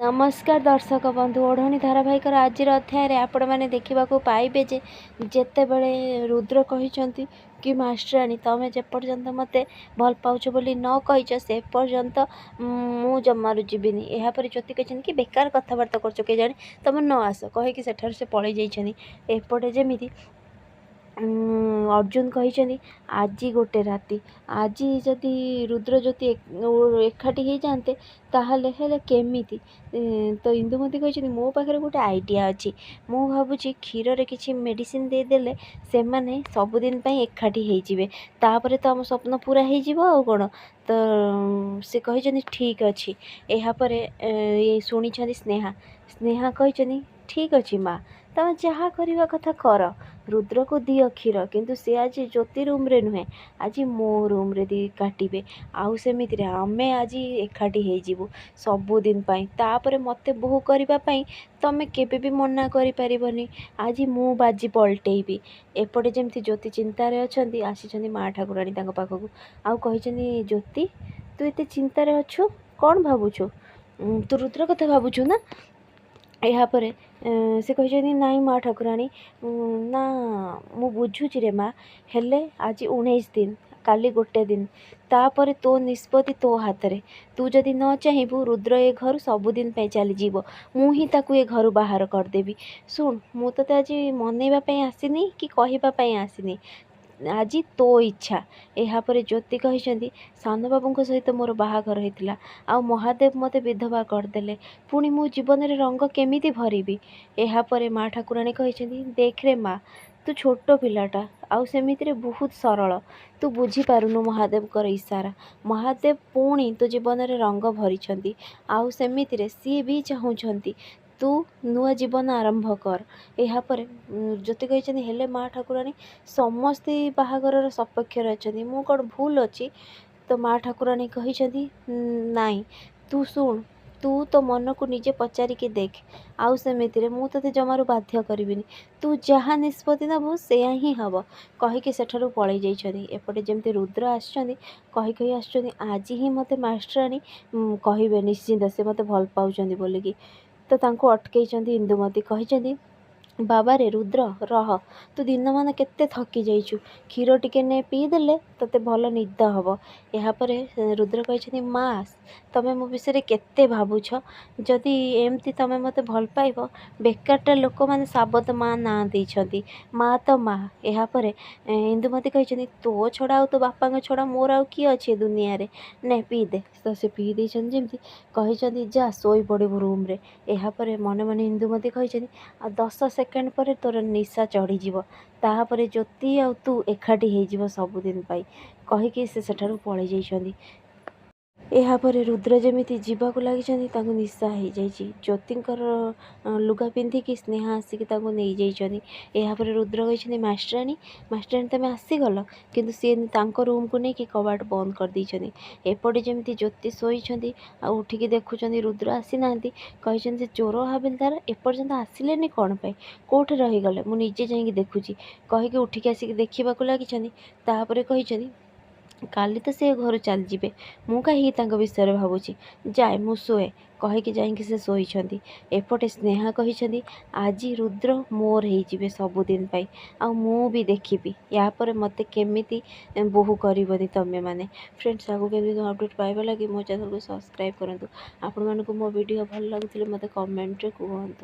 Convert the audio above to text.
नमस्कार दर्शक बंधु ओढ़णी धारावाहिक आज अध्याय आपण मैंने देखा पाइबे जे जितेबले रुद्र कही कि मास्टराणी तमें जेपर्यंत मत भल पाच बोली न कहीच से पर्यंत मु जमारू जीविनी यापर ज्योति कहते कि बेकार कथबार्ता कर जानी तुम न आस कहीकि सेठार से पलि जाइछनी एपटे जमी अर्जुन कही आज गोटे राति आज जदि रुद्र ज्योति एकाठी हो जाते ताहले हेले केमिति तो इंदुमती कही मो पाखे गोटे आइडिया अच्छी मु भावुची क्षीर रे किछि मेडिसिन देदेले से माने सबुदिन एकाठी होइजिवे तापरे तो आम स्वप्न पूरा हो कौन तो से कही ठीक अच्छी यापर ये शुणी स्नेहा स्नेहा कही ठीक अच्छी माँ तुम जहाँ करवा कथा कर रुद्र को दियो क्षीर किंतु सी आज ज्योति रूम रे नुहे आज मो रूम रे दी काटिबे आउ सेमिति रे आमे आज एकाठी हो सबुदिन तापरे मते बोहू करने तमें केबे भी मना करि परिबनी आज मु बाजी पलटेबी एपटे जमती ज्योति चिंतार अच्छी आसी माँ ठाकुराणी पाखक आउ कही ज्योति तू एते चिंतार अच्छु कौन भावुछु तू रुद्र कथा भावुछु ना यापर से कही नाई माँ ठाकुराणी ना मु बुझुची रे माँ हेले आज 19 दिन काली गोटे दिन तापर तो निष्पत्ति तो हाथ रे तू जदि न चाहबू रुद्र ए घर सबुदिन चली मु ही ताकू ए घर बाहर करदेवी शुण मु तो आज मनइबा आसीनी कि कहवाई आसीनी आज तो इच्छा यापर ज्योति कही सान बाबू सहित मोर बाहाघर होता आ महादेव मते विधवा करदे पुणी मो जीवन में रंग केमिति भरबी यापर माँ ठाकुराणी कही देख रे माँ तू छोट पिलाटा आउ सेमिति बहुत सरल तू बुझीपारुनु महादेव कर इशारा महादेव पुणी तो जीवन में रंग भरी आउ सेमिति सी भी चाहूँगी तू नुआ जीवन आरंभ कर यापर ज्योति कही हेले माँ ठाकुराणी समस्ते बाहागर सपक्ष अच्छा मु कौन भूल अच्छी तो माँ ठाकुराणी कही नाई तू शुण तू तो मन को निजे पचारिकी देख आउ सेमिति मु ते जमारू बाध्य करी तू जहाँ निष्पत्ति नबू से ही हम कहीकि सेठारू पलि जाइछनी एपटे जमती रुद्र आसछनी कही आसछनी आज ही मते मास्टराणी कहिबे निश्चिंत से मते भल पाउछनी बोलिकी तो तांको अटकई इंदुमती कही बाबा रे रुद्र रह तू दिन मान केते थकी जाइछु क्षीर टिके ने पीदेले तते भल निद हम यापर रुद्र कही माँ तमें मो विषय केते भावुछ जदि एमती तमें मते भल पाइब बेकारटा लोक मैंने साबत माँ ना देइछंती माँ तो माँ यापर इंदुमती कही तो छड़ा तो बापा छड़ा मोर आउ किए अच्छे दुनिया रे ने पीदे तो से पी देइछन जेमती कही जा सोई पड़बू रूम रे यापर मन मन इंदुमती कही 10 सेकेंड पर तोर निशा चढ़ीज तापर ज्योति आ तू एकाठी हो सबुदिन कहीकि से सेठारू पलि जाइछंती यापर रुद्र जमी जीवाक लगी निशा हो जाइए ज्योतिंकर लुगा पिंधिकी स्नेहा आसिक नहीं जाइछनी यापर रुद्र कही मास्टराणी मास्टराणी तुम आसीगल किंतु सी रूम को लेकिन कबाट बंद कर देइछनी एपटे जमी ज्योति शोइछंती आ उठिकी देखुं रुद्र आसी ना कही चोर हाबिलदार एपर्यंत आसिले कौन पाई कौटे रहीगले मुझे जाइए देखुची कहीकि उठिकी आसिक देखा लगी कही काली तो से घर चल जाए मु कहीं विषय भावुची जाए मु शोए कहीकि जाइए से शोइछंती एपटे स्नेहा कही आज रुद्र मोर हो सबुदिन आ मु भी देखी यापर मत केमिति बोहू करबनी तमें माने फ्रेंड्स आगु केमिति अपडेट पाइबा लगी मो चैनल को सब्सक्राइब करंतु आपण मानकु मो वीडियो भल लागुथिले मते कमेंट रे कहंतु।